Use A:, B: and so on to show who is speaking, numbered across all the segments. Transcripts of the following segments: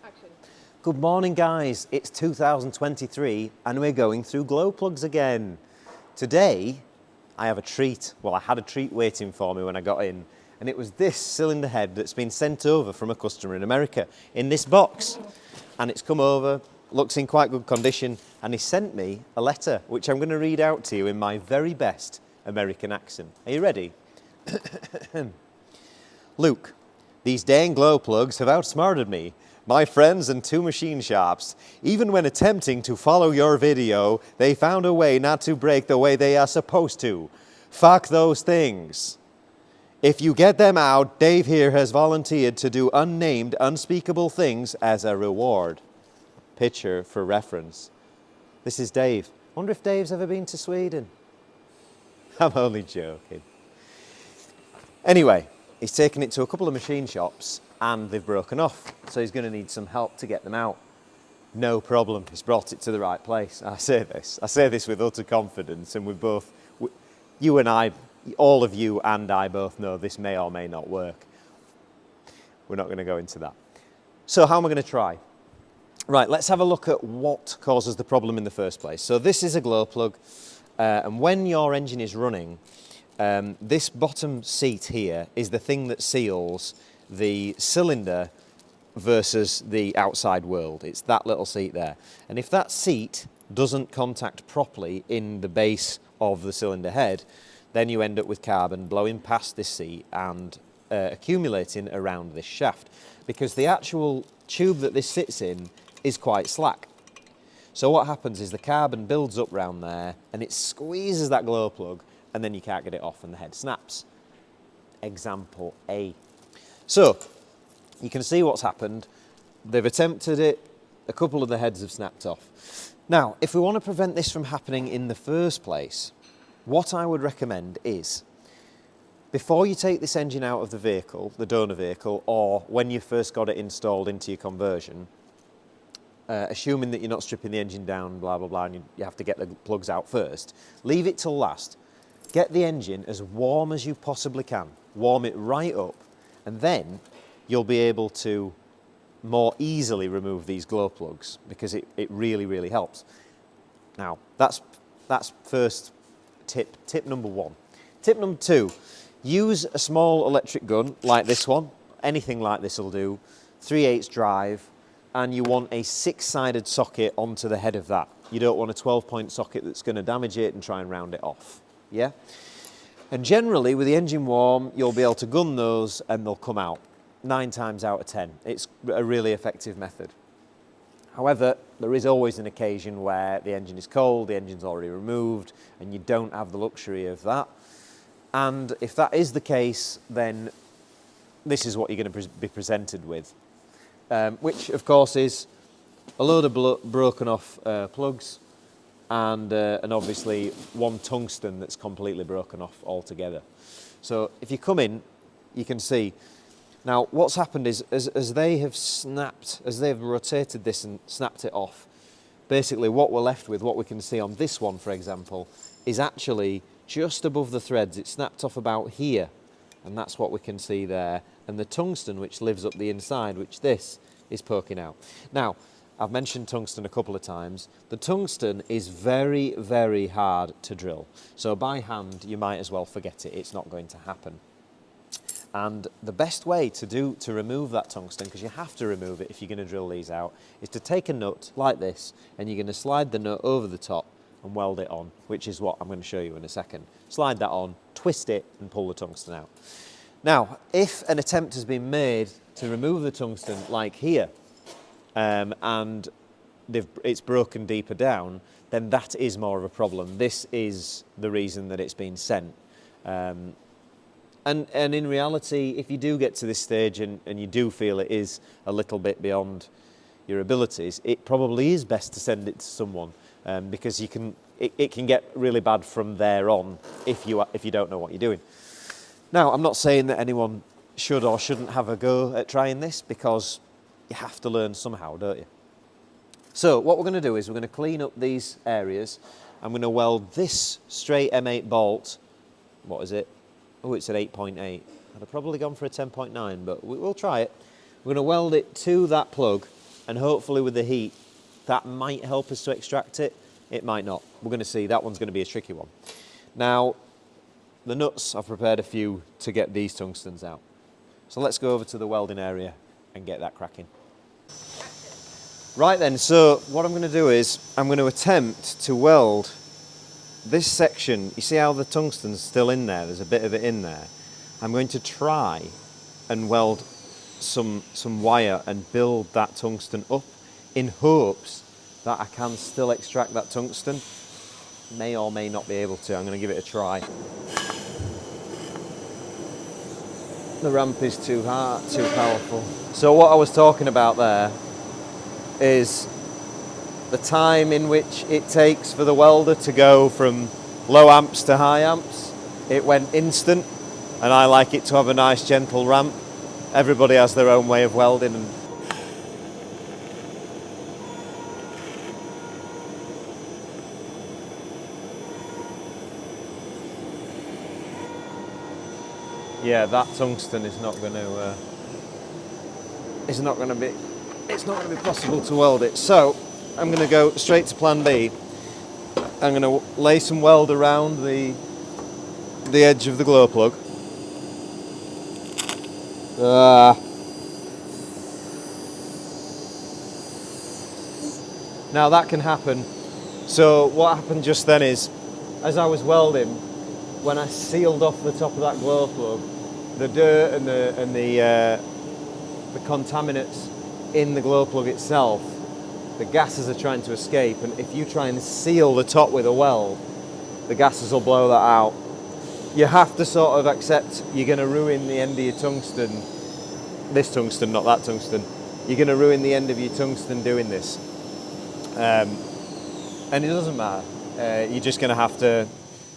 A: Action.
B: Good morning guys, it's 2023 and we're going through glow plugs again. Today I have a treat, well I had a treat waiting for me when I got in, and it was this cylinder head that's been sent over from a customer in America in this box. And it's come over, looks in quite good condition, and he sent me a letter which I'm going to read out to you in my very best American accent. Are you ready? Luke, these dang glow plugs have outsmarted me, my friends and two machine shops. Even when attempting to follow your video, they found a way not to break the way they are supposed to. Fuck those things. If you get them out, Dave here has volunteered to do unnamed, unspeakable things as a reward. Picture for reference. This is Dave. Wonder if Dave's ever been to Sweden? I'm only joking. Anyway, he's taken it to a couple of machine shops and they've broken off, so he's going to need some help to get them out. No problem, he's brought it to the right place. I say this with utter confidence, and you and I, all of you and I both know this may or may not work. We're not going to go into that. So how am I going to try? Right, let's have a look at what causes the problem in the first place. So this is a glow plug, and when your engine is running, this bottom seat here is the thing that seals the cylinder versus the outside world. It's that little seat there. And if that seat doesn't contact properly in the base of the cylinder head, then you end up with carbon blowing past this seat and accumulating around this shaft, because the actual tube that this sits in is quite slack. So what happens is the carbon builds up around there and it squeezes that glow plug, and then you can't get it off and the head snaps. Example A. So you can see what's happened. They've attempted it, a couple of the heads have snapped off. Now, if we want to prevent this from happening in the first place, what I would recommend is, before you take this engine out of the vehicle, the donor vehicle, or when you first got it installed into your conversion, assuming that you're not stripping the engine down, blah, blah, blah, and you have to get the plugs out first, leave it till last. Get the engine as warm as you possibly can. Warm it right up, and then you'll be able to more easily remove these glow plugs, because it really, really helps. Now, that's first tip number one. Tip number two, use a small electric gun like this one. Anything like this will do. 3/8 drive, and you want a 6-sided socket onto the head of that. You don't want a 12-point socket that's going to damage it and try and round it off. Yeah? And generally, with the engine warm, you'll be able to gun those and they'll come out. 9 times out of 10. It's a really effective method. However, there is always an occasion where the engine is cold, the engine's already removed, and you don't have the luxury of that. And if that is the case, then this is what you're going to be presented with. Which, of course, is a load of broken off plugs, and obviously one tungsten that's completely broken off altogether. So if you come in, you can see. Now what's happened is, as they have rotated this and snapped it off, basically what we're left with, what we can see on this one, for example, is actually just above the threads. It snapped off about here, and that's what we can see there. And the tungsten, which lives up the inside, which this is poking out. Now, I've mentioned tungsten a couple of times. The tungsten is very, very hard to drill. So by hand, you might as well forget it. It's not going to happen. And the best way to remove that tungsten, because you have to remove it if you're going to drill these out, is to take a nut like this, and you're going to slide the nut over the top and weld it on, which is what I'm going to show you in a second. Slide that on, twist it, and pull the tungsten out. Now, if an attempt has been made to remove the tungsten, like here, and it's broken deeper down, then that is more of a problem. This is the reason that it's been sent. And in reality, if you do get to this stage and you do feel it is a little bit beyond your abilities, it probably is best to send it to someone, because it can get really bad from there on if you don't know what you're doing. Now, I'm not saying that anyone should or shouldn't have a go at trying this, because you have to learn somehow, don't you? So what we're going to do is we're going to clean up these areas. I'm going to weld this straight M8 bolt. What is it? Oh, it's an 8.8. I'd have probably gone for a 10.9, but we'll try it. We're going to weld it to that plug and hopefully with the heat, that might help us to extract it. It might not. We're going to see. That one's going to be a tricky one. Now, the nuts, I've prepared a few to get these tungstens out. So let's go over to the welding area and get that cracking. Right then, so what I'm going to do is I'm going to attempt to weld this section. You see how the tungsten's still in there? There's a bit of it in there. I'm going to try and weld some wire and build that tungsten up in hopes that I can still extract that tungsten. May or may not be able to. I'm going to give it a try. The ramp is too hard, too powerful. So what I was talking about there is the time in which it takes for the welder to go from low amps to high amps. It went instant, and I like it to have a nice gentle ramp. Everybody has their own way of welding, and yeah, that tungsten is not going to. It's not going to be possible to weld it. So I'm going to go straight to plan B. I'm going to lay some weld around the edge of the glow plug. Now that can happen. So what happened just then is, as I was welding, when I sealed off the top of that glow plug, the dirt and the contaminants in the glow plug itself, the gases are trying to escape, and if you try and seal the top with a weld, the gases will blow that out. You have to sort of accept you're going to ruin the end of your tungsten. This tungsten, not that tungsten. You're going to ruin the end of your tungsten doing this. And it doesn't matter. You're just going to have to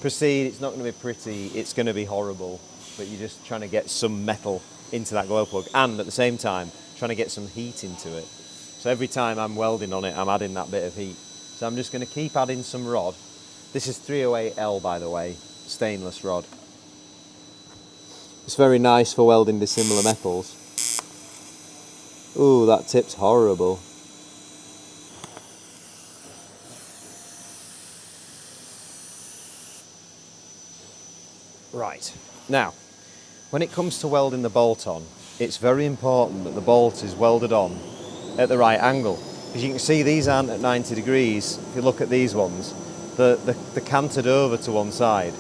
B: proceed. It's not going to be pretty. It's going to be horrible. But you're just trying to get some metal into that glow plug, and at the same time trying to get some heat into it. So every time I'm welding on it, I'm adding that bit of heat. So I'm just going to keep adding some rod. This is 308L, by the way, stainless rod. It's very nice for welding dissimilar metals. Ooh, that tip's horrible. Right, now, when it comes to welding the bolt on, it's very important that the bolt is welded on at the right angle. As you can see, these aren't at 90 degrees. If you look at these ones, they're canted over to one side.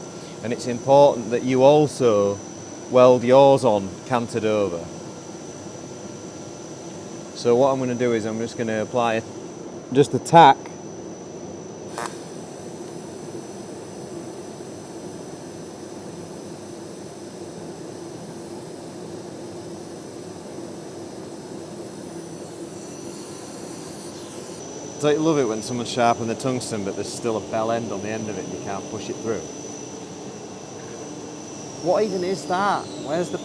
B: And it's important that you also weld yours on canted over. So what I'm going to do is I'm just going to apply just a tack . Don't you love it when someone's sharpened the tungsten but there's still a bell end on the end of it and you can't push it through? What even is that? Where's the...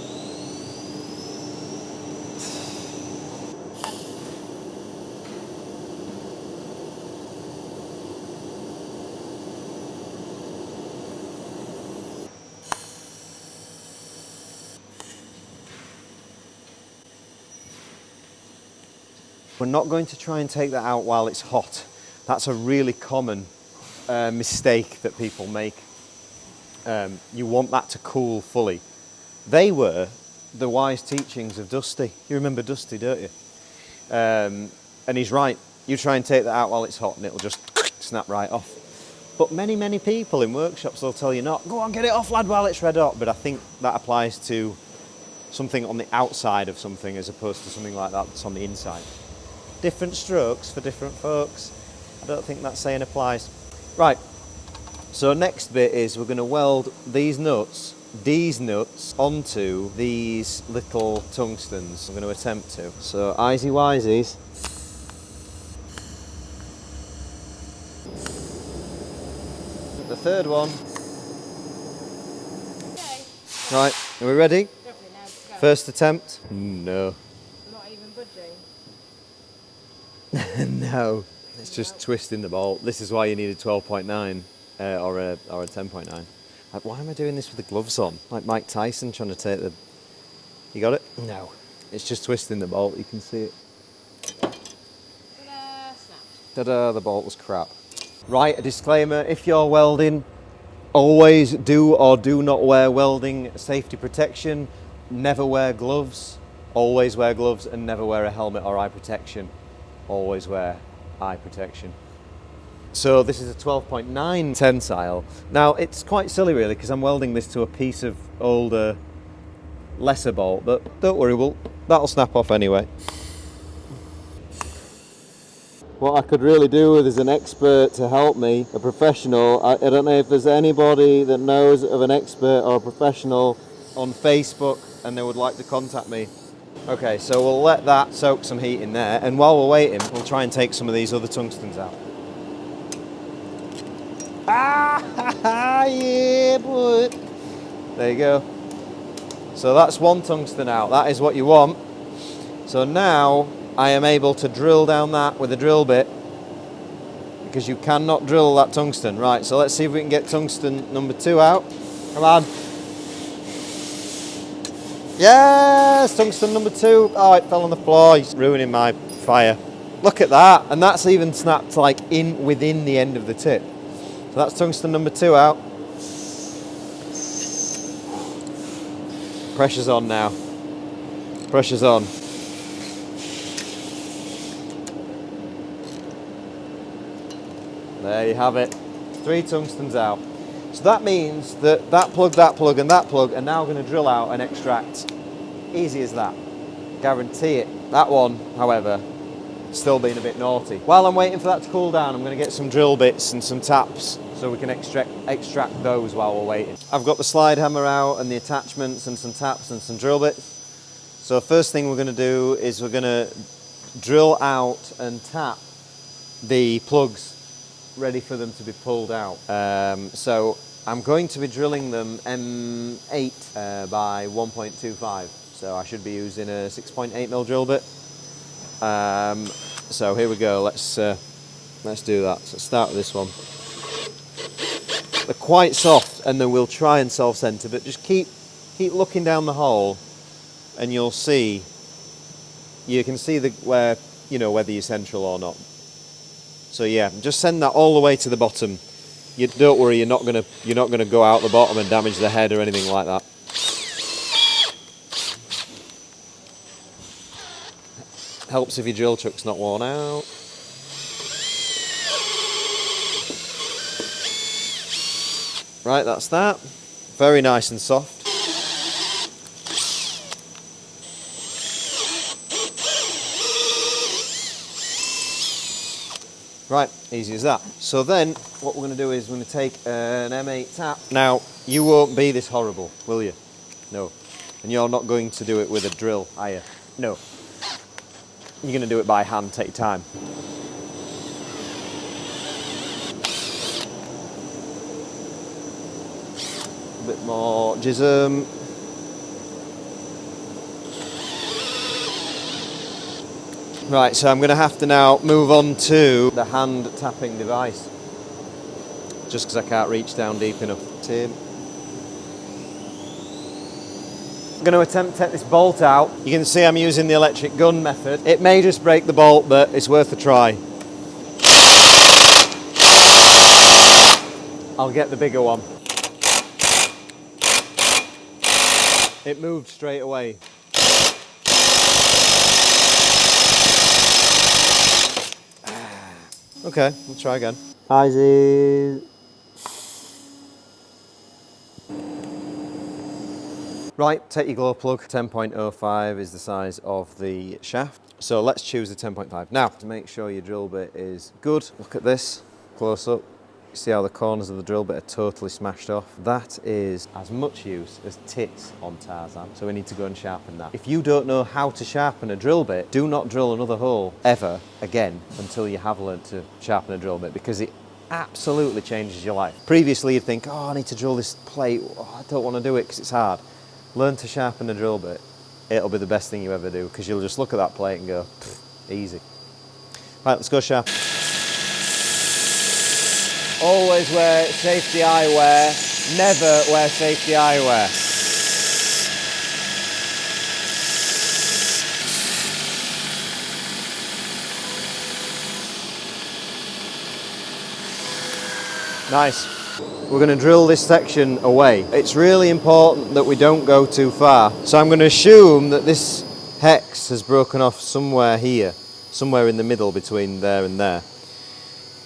B: We're not going to try and take that out while it's hot. That's a really common mistake that people make. You want that to cool fully. They were the wise teachings of Dusty. You remember Dusty, don't you? And he's right. You try and take that out while it's hot and it'll just snap right off. But many people in workshops will tell you not. Go on, get it off, lad, while it's red hot. But I think that applies to something on the outside of something as opposed to something like that that's on the inside. Different strokes for different folks. I don't think that saying applies. Right, so next bit is we're going to weld these nuts onto these little tungstens. I'm going to attempt to. So, easy wisies. The third one.
A: Okay.
B: Right, are we ready?
A: Definitely now. Go.
B: First attempt? No.
A: Not even budging.
B: No, it's just twisting the bolt. This is why you need a 12.9 or a 10.9. Like, why am I doing this with the gloves on? Like Mike Tyson trying to take the... You got it? No. It's just twisting the bolt, you can see it. Ta-da, the bolt was crap. Right, a disclaimer, if you're welding, always do or do not wear welding safety protection. Never wear gloves. Always wear gloves, and never wear a helmet or eye protection. Always wear eye protection. So this is a 12.9 tensile. Now it's quite silly really, because I'm welding this to a piece of older, lesser bolt, but don't worry, that'll snap off anyway. What I could really do with is an expert to help me, a professional. I don't know if there's anybody that knows of an expert or a professional on Facebook and they would like to contact me. Okay, so we'll let that soak some heat in there, and while we're waiting, we'll try and take some of these other tungstens out. Ah, yeah, boy. There you go. So that's one tungsten out. That is what you want. So now I am able to drill down that with a drill bit, because you cannot drill that tungsten. Right, so let's see if we can get tungsten number 2 out. Come on. Yes, tungsten number 2. Oh, it fell on the floor. It's ruining my fire. Look at that. And that's even snapped like within the end of the tip. So that's tungsten number 2 out. Pressure's on now. Pressure's on. There you have it. 3 tungstens out. So that means that that plug, and that plug are now going to drill out and extract. Easy as that. Guarantee it. That one, however, still being a bit naughty. While I'm waiting for that to cool down, I'm going to get some drill bits and some taps so we can extract those while we're waiting. I've got the slide hammer out and the attachments and some taps and some drill bits. So first thing we're going to do is we're going to drill out and tap the plugs ready for them to be pulled out. So I'm going to be drilling them M8 by 1.25. So I should be using a 6.8mm drill bit. So here we go. Let's do that. So start with this one. They're quite soft, and then we'll try and self-center, but just keep looking down the hole, and you'll see. You can see where whether you're central or not. So yeah, just send that all the way to the bottom. Don't worry, you're not gonna go out the bottom and damage the head or anything like that. Helps if your drill chuck's not worn out. Right, that's that. Very nice and soft. Right, easy as that. So then, what we're going to do is we're going to take an M8 tap. Now, you won't be this horrible, will you? No. And you're not going to do it with a drill, are you? No. You're going to do it by hand, take your time. A bit more jism. Right, so I'm going to have to now move on to the hand tapping device, just because I can't reach down deep enough. Tim. I'm going to attempt to take this bolt out. You can see I'm using the electric gun method. It may just break the bolt, but it's worth a try. I'll get the bigger one. It moved straight away. Okay, we'll try again. Easy. Right, take your glow plug. 10.05 is the size of the shaft. So let's choose the 10.5. Now, to make sure your drill bit is good, look at this, close up. You see how the corners of the drill bit are totally smashed off? That is as much use as tits on Tarzan. So we need to go and sharpen that. If you don't know how to sharpen a drill bit, do not drill another hole ever again until you have learned to sharpen a drill bit, because it absolutely changes your life. Previously you'd think, oh, I need to drill this plate. Oh, I don't want to do it because it's hard. Learn to sharpen a drill bit. It'll be the best thing you ever do, because you'll just look at that plate and go, easy. Right, let's go sharpen. Always wear safety eyewear, never wear safety eyewear. Nice. We're going to drill this section away. It's really important that we don't go too far. So I'm going to assume that this hex has broken off somewhere here, somewhere in the middle between there and there.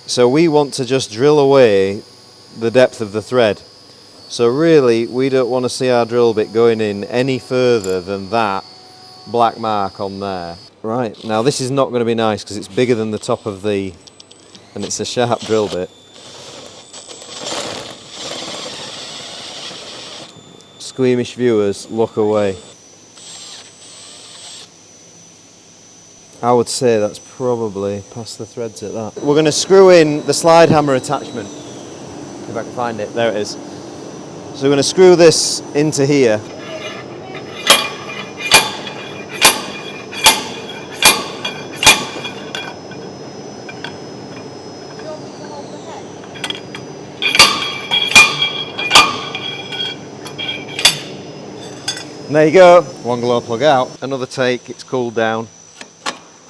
B: So we want to just drill away the depth of the thread. So really, we don't want to see our drill bit going in any further than that black mark on there. Right, now this is not going to be nice because it's bigger than the top of the, and it's a sharp drill bit. Squeamish viewers, look away. I would say that's probably past the threads at that. We're going to screw in the slide hammer attachment. If I can find it, there it is. So we're going to screw this into here. And there you go, one glow plug out, another take, it's cooled down.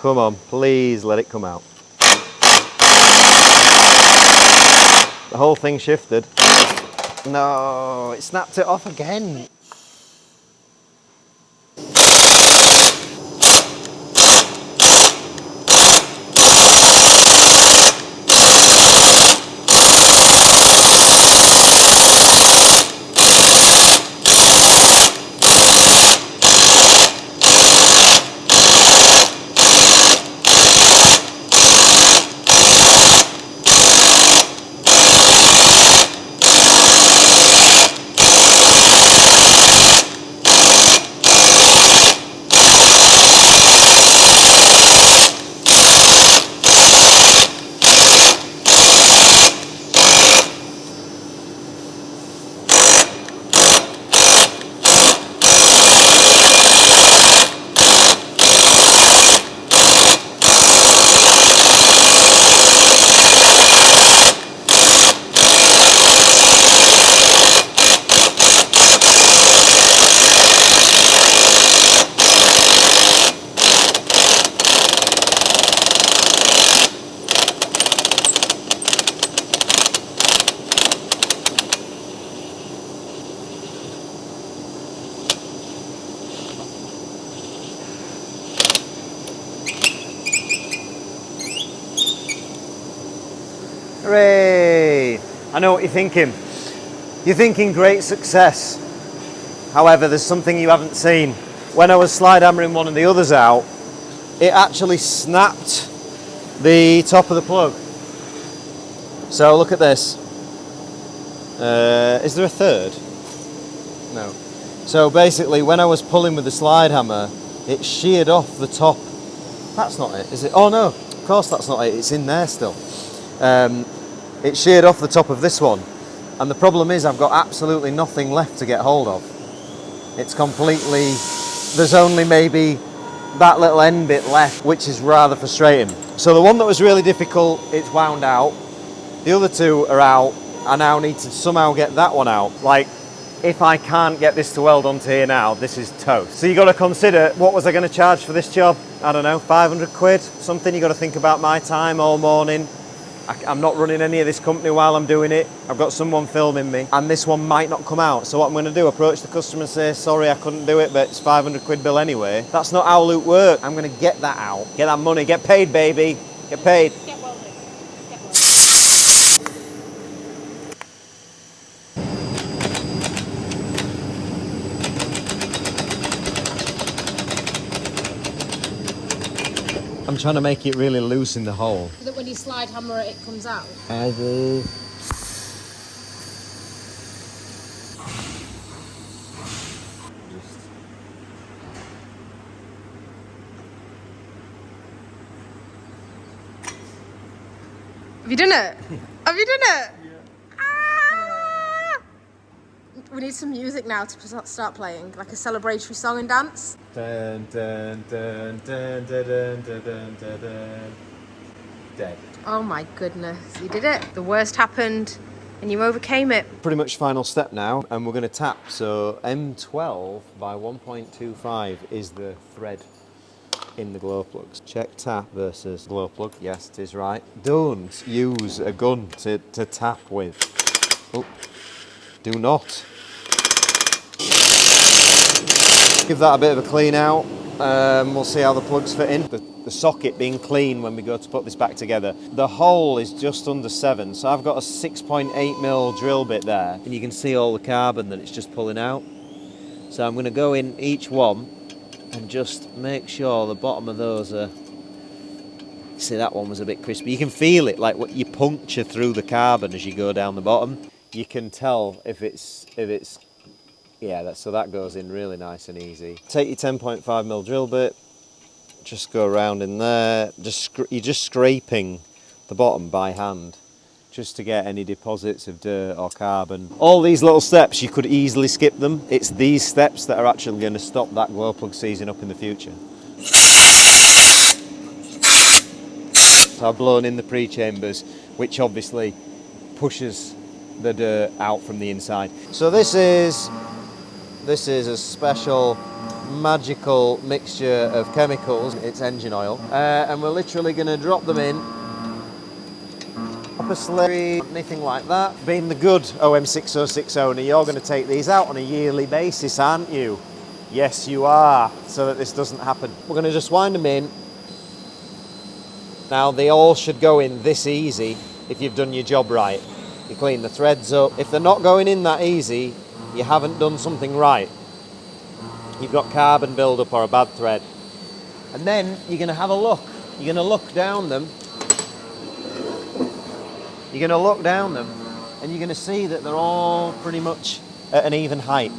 B: Come on, please let it come out. The whole thing shifted. No, it snapped it off again. Hooray! I know what you're thinking. You're thinking great success. However, there's something you haven't seen. When I was slide hammering one of the others out, it actually snapped the top of the plug. So look at this. Is there a third? No. So basically, when I was pulling with the slide hammer, it sheared off the top. That's not it, is it? Oh no, of course that's not it. It's in there still. It sheared off the top of this one, and the problem is I've got absolutely nothing left to get hold of. It's completely, there's only maybe that little end bit left, which is rather frustrating. So the one that was really difficult, it's wound out. The other two are out. I now need to somehow get that one out. Like, if I can't get this to weld onto here now, this is toast. So you got to consider, what was I going to charge for this job? I don't know, 500 quid, something. You got to think about my time all morning. I'm not running any of this company while I'm doing it. I've got someone filming me, and this one might not come out. So what I'm going to do, approach the customer and say, sorry, I couldn't do it, but it's 500 quid bill anyway. That's not how loot work. I'm going to get that out, get that money, get paid, baby, get paid.
A: Get welded. Get welded.
B: I'm trying to make it really loose in the hole.
A: So that when you slide hammer it, it comes out.
B: I do.
A: Have you done it? Have you done it? Yeah. Ah! We need some music now to start playing, like a celebratory song and dance.
B: Dun, dun, dun, dun, dun, dun, dun, dun, dun, dun. Dead.
A: Oh my goodness, you did it. The worst happened and you overcame it.
B: Pretty much final step now, and we're going to tap. So M12 by 1.25 is the thread. in the glow plugs. Check tap versus glow plug. Yes, it is right. Don't use a gun to tap with. Oh, do not. Give that a bit of a clean out. We'll see how the plugs fit in. The socket being clean when we go to put this back together. The hole is just under 7, so I've got a 6.8mm drill bit there, and you can see all the carbon that it's just pulling out. So I'm going to go in each one and just make sure the bottom of those are... See, that one was a bit crispy. You can feel it, like what you puncture through the carbon as you go down the bottom. You can tell if it's yeah, so that goes in really nice and easy. Take your 10.5mm drill bit, just go around in there. You're just scraping the bottom by hand, just to get any deposits of dirt or carbon. All these little steps, you could easily skip them. It's these steps that are actually going to stop that glow plug seizing up in the future. So I've blown in the pre-chambers, which obviously pushes the dirt out from the inside. So this is a special magical mixture of chemicals. It's engine oil, and we're literally going to drop them in. Up a slurry, anything like that. Being the good OM606 owner, you're going to take these out on a yearly basis, aren't you? Yes, you are, so that this doesn't happen. We're going to just wind them in. Now, they all should go in this easy if you've done your job right. You clean the threads up. If they're not going in that easy, you haven't done something right. You've got carbon buildup or a bad thread. And then you're going to have a look. You're going to look down them. You're going to look down them and you're going to see that they're all pretty much at an even height.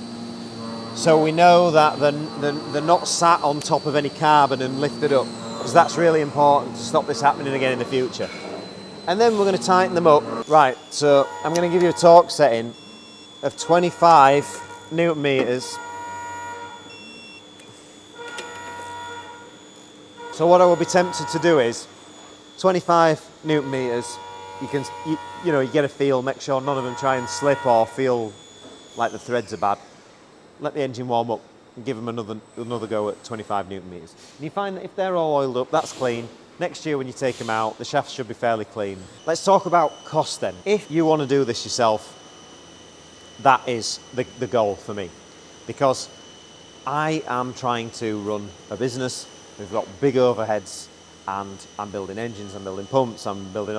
B: So we know that they're not sat on top of any carbon and lifted up, because that's really important to stop this happening again in the future. And then we're going to tighten them up. Right, so I'm going to give you a torque setting of 25 Newton meters. So what I will be tempted to do is 25 Newton meters. You know, you get a feel, make sure none of them try and slip or feel like the threads are bad. Let the engine warm up and give them another go at 25 Newton meters. And you find that if they're all oiled up, that's clean. Next year when you take them out, the shafts should be fairly clean. Let's talk about cost then. If you want to do this yourself, that is the goal for me, because I am trying to run a business. We've got big overheads, and I'm building engines, I'm building pumps, I'm building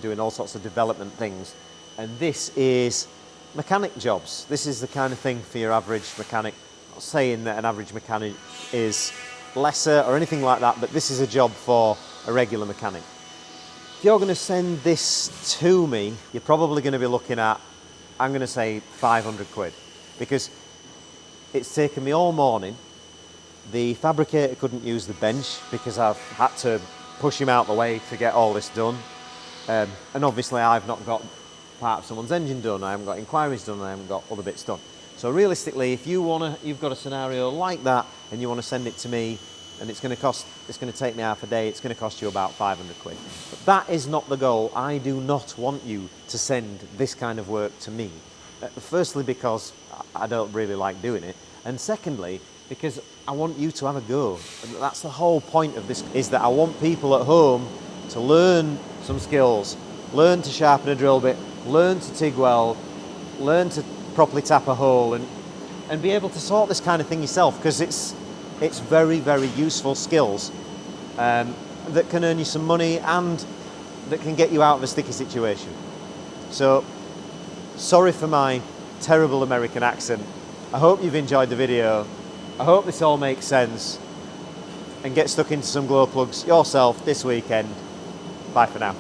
B: doing all sorts of development things. And this is mechanic jobs. This is the kind of thing for your average mechanic. I'm not saying that an average mechanic is lesser or anything like that, but this is a job for a regular mechanic. If you're going to send this to me, you're probably going to be looking at, I'm going to say 500 quid, because it's taken me all morning. The fabricator couldn't use the bench because I've had to push him out the way to get all this done. And obviously I've not got part of someone's engine done, I haven't got inquiries done, I haven't got other bits done. So realistically, if you've got a scenario like that and you want to send it to me, and it's going to take me half a day, it's going to cost you about 500 quid. But that is not the goal. I do not want you to send this kind of work to me. Firstly, because I don't really like doing it. And secondly, because I want you to have a go. And that's the whole point of this, is that I want people at home to learn some skills, learn to sharpen a drill bit, learn to TIG weld, learn to properly tap a hole, and be able to sort this kind of thing yourself, because it's very, very useful skills that can earn you some money and that can get you out of a sticky situation. So, sorry for my terrible American accent. I hope you've enjoyed the video. I hope this all makes sense, and get stuck into some glow plugs yourself this weekend. Bye for now.